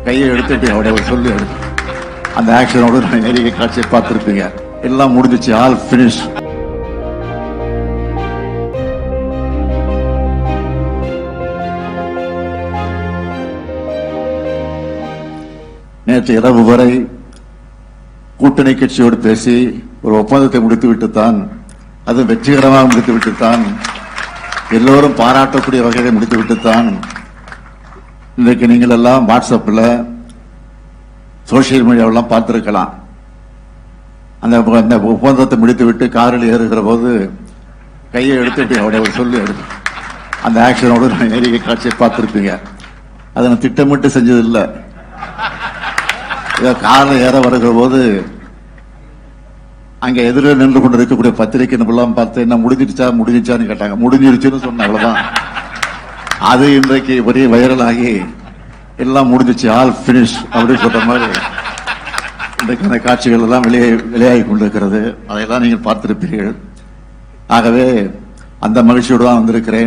கையை எடுத்துட்டு அவருடைய சொல்லி அந்த ஆக்ஷனோட நடிகை காட்சியை பார்த்திருப்பீங்க. எல்லாம் முடிஞ்சிச்சு, ஆல் பினிஷ். நேற்று இரவு வரை கூட்டணி கட்சியோடு பேசி ஒரு ஒப்பந்தத்தை முடித்துவிட்டுத்தான், அது வெற்றிகரமாக முடித்துவிட்டுத்தான், எல்லோரும் பாராட்டக்கூடிய வகையை முடித்துவிட்டுத்தான் இன்றைக்கு நீங்கள் எல்லாம் வாட்ஸ்அப்பில் சோசியல் மீடியாவெல்லாம் பார்த்திருக்கலாம். அந்த ஒப்பந்தத்தை முடித்துவிட்டு காரில் ஏறுகிற போது கையை எடுத்துட்டு அவருடைய சொல்லி அந்த ஆக்ஷனோடு நடிகை காட்சியை பார்த்திருப்பீங்க. அதை நான் திட்டமிட்டு செஞ்சதில்லை. காரில் ஏற வருகிற போது அங்க எதிரில் நின்று கொண்டு இருக்கக்கூடிய பத்திரிகை நிபுணம் பார்த்து என்ன முடிஞ்சிருச்சான்னு கேட்டாங்க. முடிஞ்சிருச்சுன்னு சொன்ன, அவ்வளவுதான். அது இன்றைக்கு ஒரே வைரலாகி எல்லாம் முடிஞ்சிச்சு, ஆல் பினிஷ் அப்படின்னு சொல்ற மாதிரி இன்றைக்கு அந்த காட்சிகள் எல்லாம் வெளியாகி கொண்டிருக்கிறது. அதையெல்லாம் நீங்கள் பார்த்திருப்பீர்கள். ஆகவே அந்த மகிழ்ச்சியோடு தான் வந்திருக்கிறேன்.